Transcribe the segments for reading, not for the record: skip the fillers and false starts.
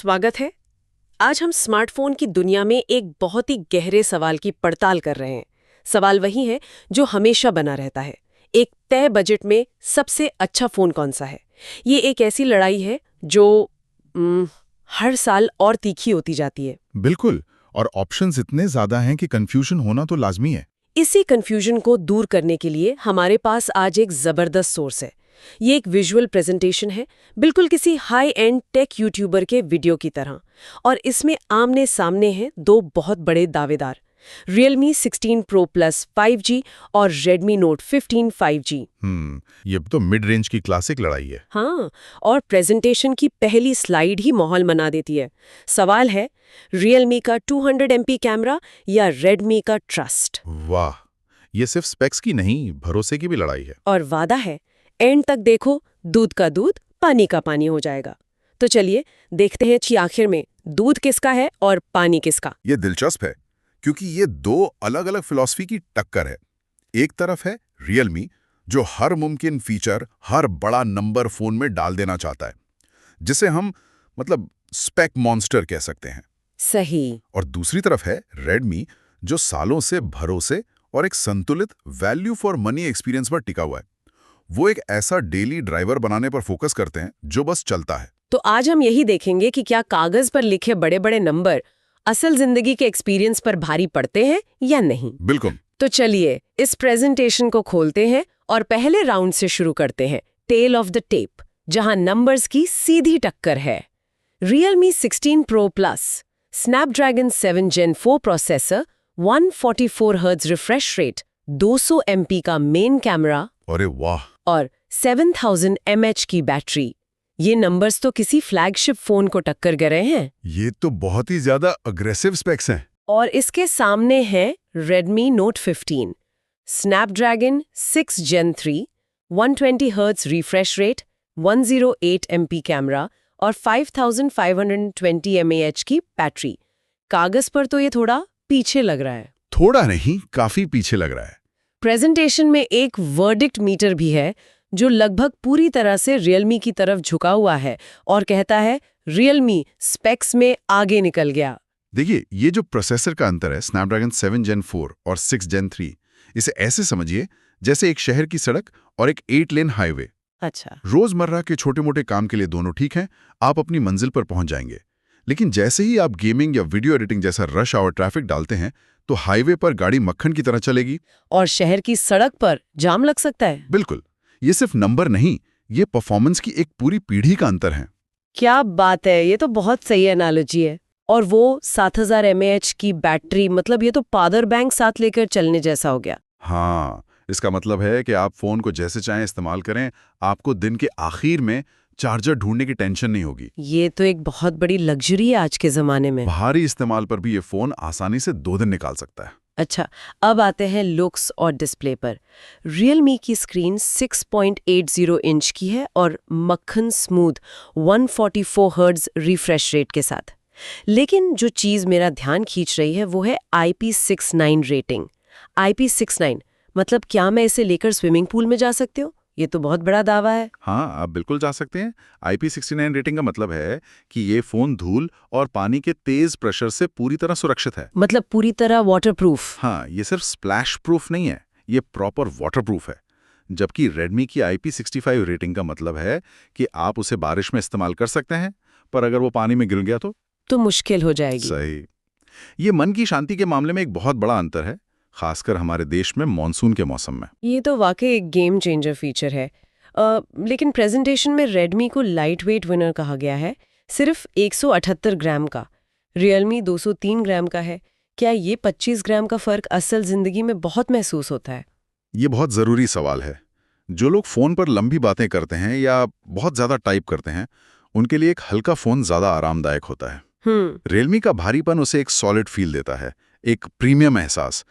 स्वागत है। आज हम स्मार्टफोन की दुनिया में एक बहुत ही गहरे सवाल की पड़ताल कर रहे हैं। सवाल वही है जो हमेशा बना रहता है, एक तय बजट में सबसे अच्छा फोन कौन सा है। ये एक ऐसी लड़ाई है जो हर साल और तीखी होती जाती है। बिल्कुल, और ऑप्शंस इतने ज्यादा हैं कि कंफ्यूजन होना तो लाजमी है। इसी कंफ्यूजन को दूर करने के लिए हमारे पास आज एक जबरदस्त सोर्स है। ये एक विजुअल प्रेजेंटेशन है, बिल्कुल किसी हाई एंड टेक यूट्यूबर के वीडियो की तरह। और इसमें आमने सामने हैं दो बहुत बड़े दावेदार, Realme 16 Pro Plus 5G और Redmi Note 15 5G। ये तो मिड रेंज की क्लासिक लड़ाई है। हाँ, और प्रेजेंटेशन की पहली स्लाइड ही माहौल बना देती है। सवाल है, Realme का 200 MP कैमरा या Redmi का ट्रस्ट। वाह, ये सिर्फ स्पेक्स की नहीं, भरोसे की भी लड़ाई है। और वादा है, एंड तक देखो, दूध का दूध पानी का पानी हो जाएगा। तो चलिए देखते हैं कि आखिर में दूध किसका है और पानी किसका। ये दिलचस्प है क्योंकि ये दो अलग अलग फिलॉसफी की टक्कर है। एक तरफ है Realme, जो हर मुमकिन फीचर हर बड़ा नंबर फोन में डाल देना चाहता है, जिसे हम स्पेक मॉन्स्टर कह सकते हैं। सही। और दूसरी तरफ है Redmi, जो सालों से भरोसे और एक संतुलित वैल्यू फॉर मनी एक्सपीरियंस पर टिका हुआ है। वो एक ऐसा डेली ड्राइवर बनाने पर फोकस करते हैं जो बस चलता है। तो आज हम यही देखेंगे कि क्या कागज पर लिखे बड़े बड़े नंबर असल जिंदगी के एक्सपीरियंस पर भारी पड़ते हैं या नहीं। बिल्कुल। तो चलिए इस प्रेजेंटेशन को खोलते हैं और पहले राउंड से शुरू करते हैं, टेल ऑफ द टेप, जहां नंबर्स की सीधी टक्कर है। Realme 16 Pro Plus, Snapdragon 7 Gen 4 processor, 144 Hz refresh rate, 200 MP का मेन कैमरा अरे वाह, और 7000 mAh की बैटरी। ये नंबर्स तो किसी फ्लैगशिप फोन को टक्कर गए हैं। ये तो बहुत ही ज्यादा अग्रेसिव स्पेक्स हैं। और इसके सामने है Redmi Note 15, Snapdragon 6 Gen 3, 120 Hz refresh rate, 108 MP camera और 5520 mAh की बैटरी। कागज पर तो ये थोड़ा पीछे लग रहा है। थोड़ा नहीं, काफी पीछे लग रहा है। प्रेजेंटेशन में एक वर्डिक्ट मीटर भी है जो लगभग पूरी तरह से Realme की तरफ झुका हुआ है और कहता है Realme स्पेक्स में आगे निकल गया। देखिए, ये जो प्रोसेसर का अंतर है, Snapdragon 7 Gen 4 और 6 Gen 3, इसे ऐसे समझिए जैसे एक शहर की सड़क और एक 8 लेन हाईवे। अच्छा। रोजमर्रा के छोटे मोटे काम के लिए दोनों ठीक हैं, आप अपनी मंजिल पर पहुंच जाएंगे। लेकिन जैसे ही आप गेमिंग या वीडियो एडिटिंग जैसा रश आवर ट्रैफिक डालते हैं, तो हाईवे पर गाड़ी मक्खन की तरह चलेगी और शहर की सड़क पर जाम लग सकता है। बिल्कुल। ये सिर्फ नंबर नहीं, ये परफॉर्मेंस की एक पूरी पीढ़ी का अंतर है। क्या बात है, ये तो बहुत सही एनालॉजी है। और वो 7000 mAh की बैटरी, मतलब ये तो पावर बैंक साथ लेकर चलने जैसा हो गया। हाँ, इसका मतलब है कि आप फोन को जैसे चाहें इस्तेमाल करें, आपको दिन के आखिर में चार्जर ढूंढने की टेंशन नहीं होगी। ये तो एक बहुत बड़ी लग्जरी है आज के जमाने में। भारी इस्तेमाल पर भी ये फोन आसानी से 2 दिन निकाल सकता है। अच्छा, अब आते हैं लुक्स और डिस्प्ले पर। Realme की स्क्रीन 6.80 इंच की है और मक्खन स्मूथ 144 हर्ट्ज रिफ्रेश रेट के साथ। लेकिन जो चीज़ मेरा ध्यान खींच रही है वो है IP69 रेटिंग। IP69 मतलब क्या मैं इसे लेकर स्विमिंग पूल में जा सकती हूँ? ये तो बहुत बड़ा दावा है। हाँ, आप बिल्कुल जा सकते हैं। IP69 रेटिंग का मतलब है कि ये फोन धूल और पानी के तेज प्रेशर से पूरी तरह सुरक्षित है। मतलब पूरी तरह वाटरप्रूफ। हाँ, ये सिर्फ स्प्लैश प्रूफ नहीं है, ये प्रॉपर वाटरप्रूफ है। जबकि Redmi की IP65 रेटिंग का मतलब है कि आप उसे बारिश में इस्तेमाल कर सकते हैं, पर अगर वो पानी में गिर गया तो मुश्किल हो जाएगी। सही। ये मन की शांति के मामले में एक बहुत बड़ा अंतर है, खासकर हमारे देश में मानसून के मौसम में। ये तो वाकई एक गेम चेंजर फीचर है। लेकिन प्रेजेंटेशन में Redmi को लाइट वेट विनर कहा गया है, सिर्फ 178 ग्राम का। Realme 203 ग्राम का है। क्या ये 25 ग्राम का फर्क असल जिंदगी में बहुत महसूस होता है? ये बहुत ज़रूरी सवाल है। जो लोग फ़ोन पर लंबी बातें करते हैं या बहुत ज़्यादा टाइप करते हैं, उनके लिए एक हल्का फ़ोन ज़्यादा आरामदायक होता है। Realme का भारीपन उसे एक सॉलिड फील देता है, एक प्रीमियम एहसास।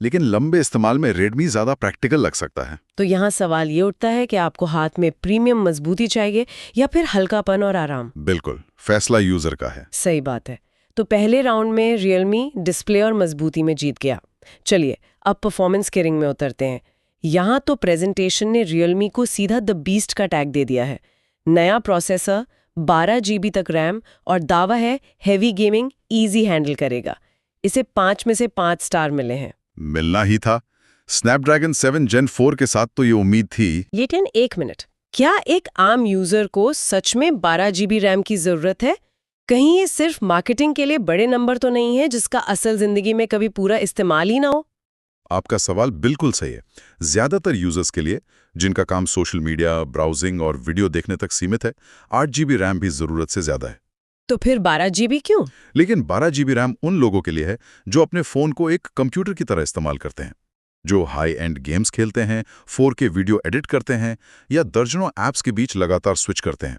लेकिन लंबे इस्तेमाल में Redmi ज़्यादा प्रैक्टिकल लग सकता है। तो यहाँ सवाल ये उठता है कि आपको हाथ में प्रीमियम मजबूती चाहिए या फिर हल्कापन और आराम? बिल्कुल, फैसला यूज़र का है। सही बात है। तो पहले राउंड में Realme डिस्प्ले और मजबूती में जीत गया। चलिए अब परफॉर्मेंस के रिंग में उतरते हैं। यहाँ तो प्रेजेंटेशन ने Realme को सीधा द बीस्ट का टैग दे दिया है। नया प्रोसेसर, 12 GB तक रैम और दावा है हेवी गेमिंग इजी हैंडल करेगा। इसे 5 में से 5 स्टार मिले हैं। मिलना ही था। स्नैपड्रैगन 7 Gen 4 के साथ तो ये उम्मीद थी। लेकिन एक मिनट, क्या एक आम यूजर को सच में 12 GB रैम की जरूरत है? कहीं ये सिर्फ मार्केटिंग के लिए बड़े नंबर तो नहीं है जिसका असल जिंदगी में कभी पूरा इस्तेमाल ही ना हो? आपका सवाल बिल्कुल सही है। ज्यादातर यूजर्स के लिए, जिनका काम सोशल मीडिया, ब्राउजिंग और वीडियो देखने तक सीमित है, 8 GB रैम भी जरूरत से ज्यादा है। तो फिर 12 GB क्यों? लेकिन 12 GB रैम उन लोगों के लिए है जो अपने फोन को एक कंप्यूटर की तरह इस्तेमाल करते हैं, जो हाई एंड गेम्स खेलते हैं, 4K वीडियो एडिट करते हैं या दर्जनों ऐप्स के बीच लगातार स्विच करते हैं।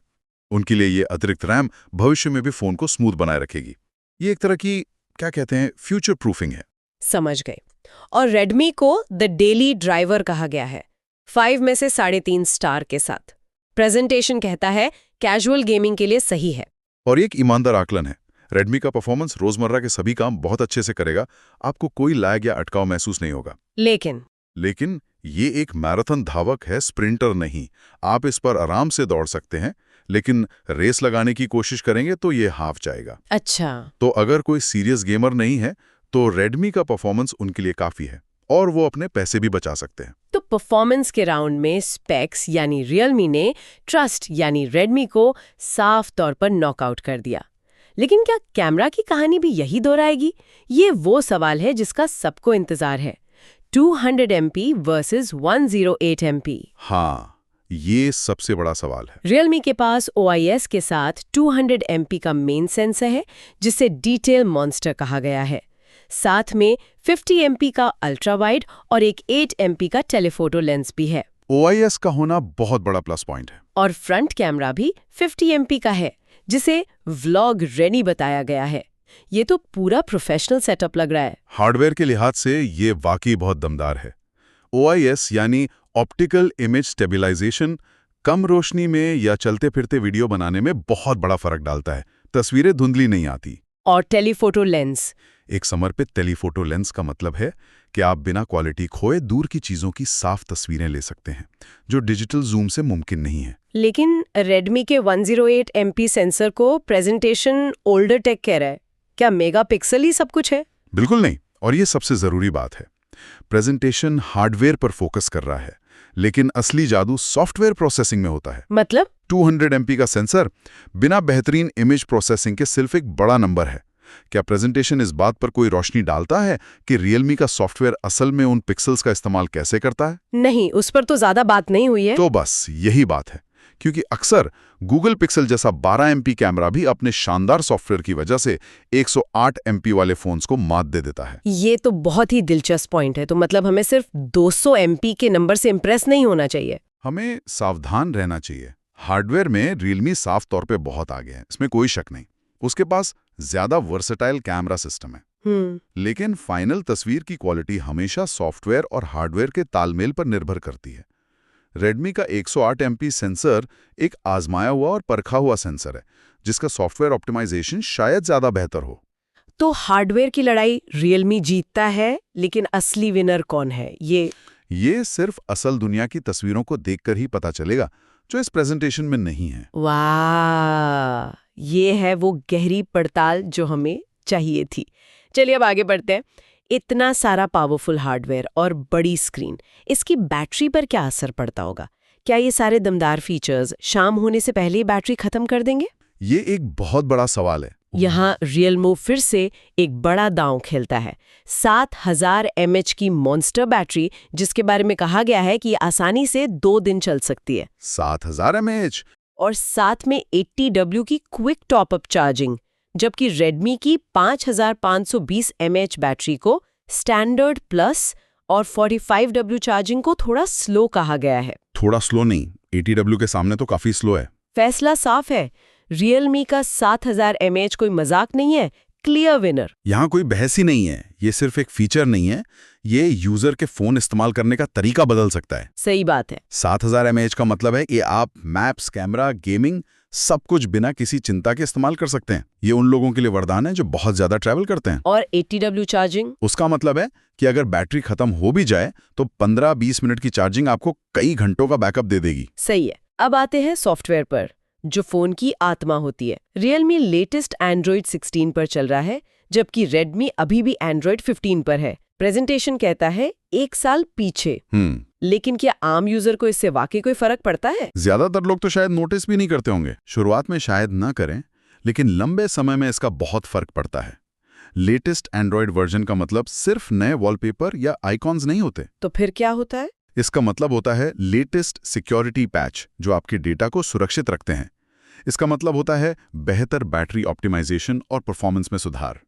उनके लिए ये अतिरिक्त रैम भविष्य में भी फोन को स्मूथ बनाए रखेगी। ये एक तरह की, क्या कहते हैं, फ्यूचर प्रूफिंग है। समझ गए। और रेडमी को द डेली ड्राइवर कहा गया है, 5 में से 3.5 स्टार के साथ। प्रेजेंटेशन कहता है कैजुअल गेमिंग के लिए सही है। और एक ईमानदार आकलन है, रेडमी का परफॉर्मेंस रोजमर्रा के सभी काम बहुत अच्छे से करेगा, आपको कोई लैग या अटकाव महसूस नहीं होगा। लेकिन ये एक मैराथन धावक है, स्प्रिंटर नहीं। आप इस पर आराम से दौड़ सकते हैं, लेकिन रेस लगाने की कोशिश करेंगे तो ये हाफ जाएगा। अच्छा, तो अगर कोई सीरियस गेमर नहीं है तो रेडमी का परफॉर्मेंस उनके लिए काफी है और वो अपने पैसे भी बचा सकते हैं। तो परफॉर्मेंस के राउंड में स्पेक्स यानी रियलमी ने ट्रस्ट यानी रेडमी को साफ तौर पर नॉकआउट कर दिया। लेकिन क्या कैमरा की कहानी भी यही दोहराएगी? ये वो सवाल है जिसका सबको इंतजार है। 200 MP वर्सेस 108 MP। हाँ, ये सबसे बड़ा सवाल है। रियलमी के पास OIS के साथ 200 MP का मेन सेंसर है, जिसे डिटेल मॉन्स्टर कहा गया है। साथ में 50 MP का अल्ट्रा वाइड और एक 8 MP का टेलीफोटो लेंस भी है। OIS का होना बहुत बड़ा प्लस पॉइंट है। और फ्रंट कैमरा भी 50 MP का है, जिसे व्लॉग रेडी बताया गया है। ये तो पूरा प्रोफेशनल सेटअप लग रहा है। हार्डवेयर के लिहाज से ये वाकई बहुत दमदार है। OIS यानी ऑप्टिकल इमेज स्टेबलाइजेशन कम रोशनी में या चलते फिरते वीडियो बनाने में बहुत बड़ा फर्क डालता है। तस्वीरें धुंधली नहीं आती। और टेलीफोटो लेंस, एक समर्पित टेलीफोटो लेंस का मतलब है कि आप बिना क्वालिटी खोए दूर की चीजों की साफ तस्वीरें ले सकते हैं, जो डिजिटल जूम से मुमकिन नहीं है। लेकिन रेडमी के 108 MP सेंसर को प्रेजेंटेशन ओल्डर टेक कह रहा है। क्या मेगापिक्सल ही सब कुछ है? बिल्कुल नहीं, और ये सबसे जरूरी बात है। प्रेजेंटेशन हार्डवेयर पर फोकस कर रहा है, लेकिन असली जादू सॉफ्टवेयर प्रोसेसिंग में होता है। मतलब 200 MP का सेंसर बिना बेहतरीन इमेज प्रोसेसिंग के सिर्फ एक बड़ा नंबर है। क्या प्रेजेंटेशन इस बात पर कोई रोशनी डालता है कि रियलमी का सॉफ्टवेयर असल में उन पिक्सल्स का इस्तेमाल कैसे करता है? नहीं, उस पर तो ज्यादा बात नहीं हुई है। तो बस यही बात है, क्योंकि अक्सर गूगल पिक्सल जैसा 12 MP कैमरा भी अपने शानदार सॉफ्टवेयर की वजह से 108 MP वाले फोन्स को मात दे देता है। ये तो बहुत ही दिलचस्प पॉइंट है। तो मतलब हमें सिर्फ 200 MP के नंबर से इंप्रेस नहीं होना चाहिए। हमें सावधान रहना चाहिए। हार्डवेयर में रियलमी साफ तौर पे बहुत आगे है, इसमें कोई शक नहीं। उसके पास ज्यादा वर्सेटाइल कैमरा सिस्टम है। लेकिन फाइनल तस्वीर की क्वालिटी हमेशा सॉफ्टवेयर और हार्डवेयर के तालमेल पर निर्भर करती है। रेडमी का 108 MP सेंसर एक आजमाया हुआ और परखा हुआ सेंसर है, जिसका सॉफ्टवेयर ऑप्टिमाइजेशन शायद ज्यादा बेहतर हो। तो हार्डवेयर की लड़ाई रियलमी जीतता है, लेकिन असली विनर कौन है? ये सिर्फ असल दुनिया की तस्वीरों को देखकर ही पता चलेगा, जो इस प्रेजेंटेशन में नहीं है। वाह, ये है वो गहरी पड़ताल जो हमें चाहिए थी। चलिए अब आगे बढ़ते हैं। इतना सारा पावरफुल हार्डवेयर और बड़ी स्क्रीन, इसकी बैटरी पर क्या असर पड़ता होगा? क्या ये सारे दमदार फीचर्स शाम होने से पहले ही बैटरी खत्म कर देंगे? ये एक बहुत बड़ा सवाल है। यहाँ रियलमी फिर से एक बड़ा दांव खेलता है। 7000 mAh की मॉन्स्टर बैटरी, जिसके बारे में कहा गया है कि ये आसानी से 2 दिन चल सकती है। 7000 mAh और साथ में 80W की क्विक टॉपअप चार्जिंग, जबकि रेडमी की 5520 mAh बैटरी को स्टैंडर्ड प्लस और 45W चार्जिंग को थोड़ा स्लो कहा गया है। थोड़ा स्लो नहीं, 80W के सामने तो काफी स्लो है। फैसला साफ है, रियलमी का 7000 mAh कोई मजाक नहीं है, क्लियर विनर। यहाँ कोई बहस ही नहीं है। ये सिर्फ एक फीचर नहीं है, ये यूजर के फोन इस्तेमाल करने का तरीका बदल सकता है। सही बात है। 7000 mAh का मतलब है कि आप मैप्स, कैमरा, गेमिंग सब कुछ बिना किसी चिंता के इस्तेमाल कर सकते हैं। ये उन लोगों के लिए वरदान है जो बहुत ज्यादा ट्रैवल करते हैं। और 80W चार्जिंग, उसका मतलब है कि अगर बैटरी खत्म हो भी जाए तो 15-20 मिनट की चार्जिंग आपको कई घंटों का बैकअप दे देगी। सही है। अब आते हैं सॉफ्टवेयर पर। जो फोन की आत्मा होती है। Realme लेटेस्ट Android 16 पर चल रहा है, जबकि Redmi अभी भी Android 15 पर है। प्रेजेंटेशन कहता है 1 साल पीछे। लेकिन क्या आम यूजर को इससे वाकई कोई फर्क पड़ता है? ज्यादातर लोग तो शायद नोटिस भी नहीं करते होंगे। शुरुआत में शायद ना करें, लेकिन लंबे समय में इसका बहुत फर्क पड़ता है। लेटेस्ट एंड्रॉयड वर्जन का मतलब सिर्फ नए वॉलपेपर या आइकॉन्स नहीं होते। तो फिर क्या होता है? इसका मतलब होता है लेटेस्ट सिक्योरिटी पैच, जो आपके डेटा को सुरक्षित रखते हैं। इसका मतलब होता है बेहतर बैटरी ऑप्टिमाइजेशन और परफॉर्मेंस में सुधार।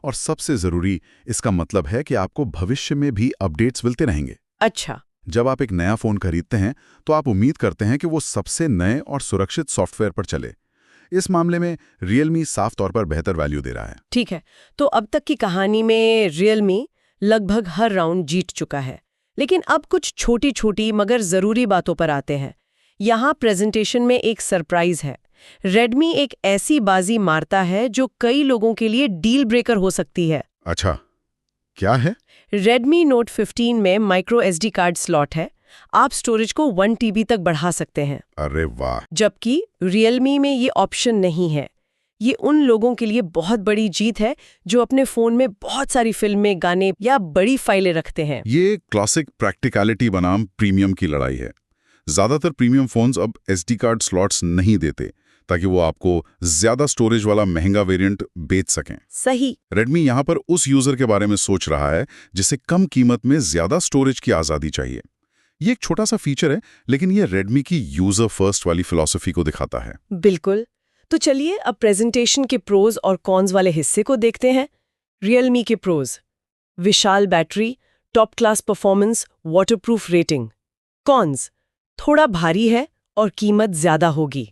और सबसे जरूरी, इसका मतलब है कि आपको भविष्य में भी अपडेट्स मिलते रहेंगे। अच्छा। जब आप एक नया फोन खरीदते हैं तो आप उम्मीद करते हैं कि वो सबसे नए और सुरक्षित सॉफ्टवेयर पर चले। इस मामले में Realme साफ तौर पर बेहतर वैल्यू दे रहा है। ठीक है, तो अब तक की कहानी में Realme लगभग हर राउंड जीत चुका है, लेकिन अब कुछ छोटी छोटी मगर जरूरी बातों पर आते हैं। यहाँ प्रेजेंटेशन में एक सरप्राइज है। Redmi एक ऐसी बाजी मारता है जो कई लोगों के लिए डील ब्रेकर हो सकती है। अच्छा, क्या है? Redmi Note 15 में माइक्रो SD कार्ड स्लॉट है। आप स्टोरेज को 1 TB तक बढ़ा सकते हैं। अरे वाह! जबकि Realme में ये ऑप्शन नहीं है। ये उन लोगों के लिए बहुत बड़ी जीत है जो अपने फोन में बहुत सारी फिल्में, गाने या बड़ी फाइलें रखते हैं। ये क्लासिक प्रैक्टिकलिटी बनाम प्रीमियम की लड़ाई है। ज्यादातर प्रीमियम फोन्स अब SD कार्ड स्लॉट्स नहीं देते, ताकि वो आपको ज्यादा स्टोरेज वाला महंगा वेरिएंट बेच सकें। सही। Redmi यहाँ पर उस यूजर के बारे में सोच रहा है जिसे कम कीमत में ज्यादा स्टोरेज की आजादी चाहिए। ये एक छोटा सा फीचर है, लेकिन ये Redmi की यूजर फर्स्ट वाली फिलॉसफी को दिखाता है। बिल्कुल। तो चलिए अब प्रेजेंटेशन के प्रोज और कॉन्स वाले हिस्से को देखते हैं। Realme के प्रोज: विशाल battery, top class performance, waterproof rating. Cons: थोड़ा भारी है और कीमत ज्यादा होगी।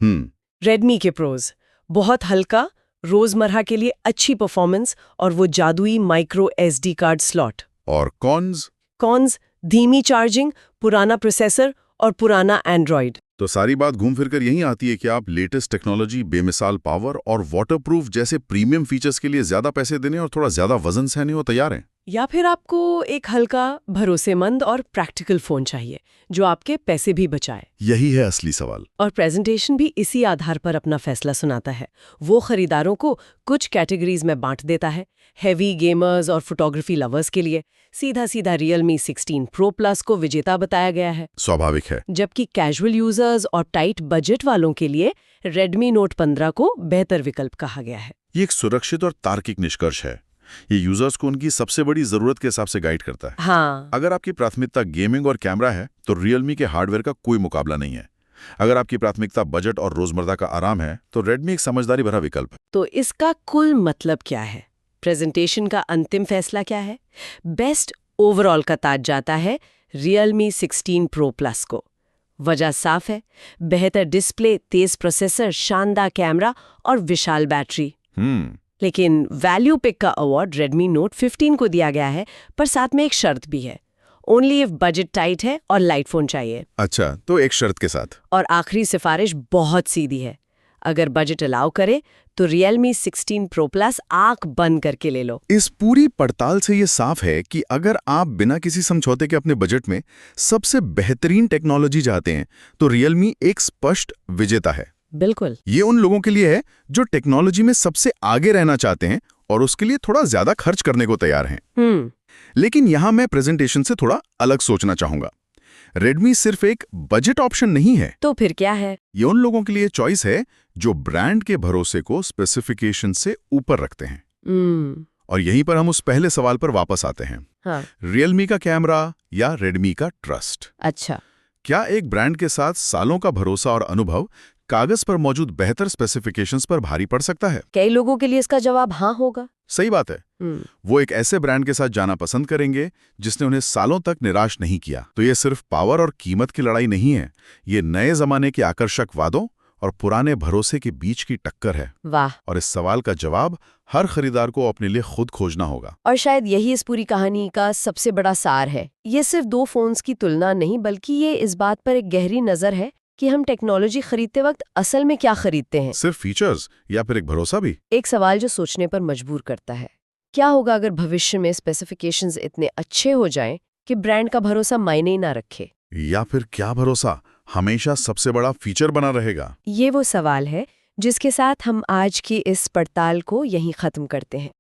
Redmi के प्रोज: बहुत हल्का, रोजमर्रा के लिए अच्छी परफॉर्मेंस और वो जादुई माइक्रो SD कार्ड स्लॉट। और कॉन्स: धीमी चार्जिंग, पुराना प्रोसेसर और पुराना एंड्रॉयड। तो सारी बात घूम फिर कर यही आती है कि आप लेटेस्ट टेक्नोलॉजी, बेमिसाल पावर और वाटरप्रूफ जैसे प्रीमियम फीचर्स के लिए ज्यादा पैसे देने और थोड़ा ज्यादा वजन सहने को तैयार हैं। या फिर आपको एक हल्का, भरोसेमंद और प्रैक्टिकल फोन चाहिए जो आपके पैसे भी बचाए। यही है असली सवाल। और प्रेजेंटेशन भी इसी आधार पर अपना फैसला सुनाता है। वो खरीदारों को कुछ कैटेगरीज में बांट देता है। हेवी गेमर्स और फोटोग्राफी लवर्स के लिए सीधा सीधा Realme 16 Pro Plus को विजेता बताया गया है। स्वाभाविक है। जबकि कैजुअल यूजर्स और टाइट बजट वालों के लिए Redmi Note 15 को बेहतर विकल्प कहा गया है। ये एक सुरक्षित और तार्किक निष्कर्ष है। ये यूजर्स को उनकी सबसे बड़ी जरूरत के हिसाब से गाइड करता है। हाँ। अगर आपकी प्राथमिकता गेमिंग और कैमरा है तो Realme के हार्डवेयर का कोई मुकाबला नहीं है। अगर आपकी प्राथमिकता बजट और रोजमर्रा का आराम है तो Redmi एक समझदारी भरा विकल्प है। तो इसका कुल मतलब क्या है? प्रेजेंटेशन का अंतिम फैसला क्या है? बेस्ट ओवरऑल का ताज जाता है Realme 16 Pro Plus को। वजह साफ है, बेहतर डिस्प्ले, तेज प्रोसेसर, शानदार कैमरा और विशाल बैटरी। लेकिन वैल्यू पिक का अवार्ड Redmi Note 15 को दिया गया है, पर साथ में एक शर्त भी है। ओनली इफ बजट टाइट है और लाइट फोन चाहिए। अच्छा, तो एक शर्त के साथ। और आखिरी सिफारिश बहुत सीधी है। अगर बजट अलाउ करे तो Realme 16 Pro Plus आंख बंद करके ले लो। इस पूरी पड़ताल से ये साफ है कि अगर आप बिना किसी समझौते के अपने बजट में सबसे बेहतरीन टेक्नोलॉजी चाहते हैं तो Realme एक स्पष्ट विजेता है। बिल्कुल। ये उन लोगों के लिए है जो टेक्नोलॉजी में सबसे आगे रहना चाहते हैं और उसके लिए थोड़ा ज्यादा खर्च करने को तैयार हैं। लेकिन यहां मैं प्रेजेंटेशन से थोड़ा अलग सोचना चाहूंगा। Redmi सिर्फ एक बजट ऑप्शन नहीं है। तो फिर क्या है? ये उन लोगों के लिए चॉइस है जो ब्रांड के भरोसे को स्पेसिफिकेशन से ऊपर रखते हैं। और यहीं पर हम उस पहले सवाल पर वापस आते हैं। हाँ। Realme का कैमरा या Redmi का ट्रस्ट। अच्छा। क्या एक ब्रांड के साथ सालों का भरोसा और अनुभव कागज पर मौजूद बेहतर स्पेसिफिकेशंस पर भारी पड़ सकता है? कई लोगों के लिए इसका जवाब हाँ होगा। सही बात है। वो एक ऐसे ब्रांड के साथ जाना पसंद करेंगे जिसने उन्हें सालों तक निराश नहीं किया। तो ये सिर्फ पावर और कीमत की लड़ाई नहीं है, ये नए जमाने के आकर्षक वादों और पुराने भरोसे के बीच की टक्कर है। वाह। और इस सवाल का जवाब हर खरीदार को अपने लिए खुद खोजना होगा। और शायद यही इस पूरी कहानी का सबसे बड़ा सार है। ये सिर्फ दो फोन्स की तुलना नहीं, बल्कि ये इस बात पर एक गहरी नजर है कि हम टेक्नोलॉजी खरीदते वक्त असल में क्या खरीदते हैं। सिर्फ फीचर्स या फिर एक भरोसा भी? एक सवाल जो सोचने पर मजबूर करता है, क्या होगा अगर भविष्य में स्पेसिफिकेशंस इतने अच्छे हो जाएं कि ब्रांड का भरोसा मायने ही ना रखे? या फिर क्या भरोसा हमेशा सबसे बड़ा फीचर बना रहेगा? ये वो सवाल है जिसके साथ हम आज की इस पड़ताल को यहीं खत्म करते हैं।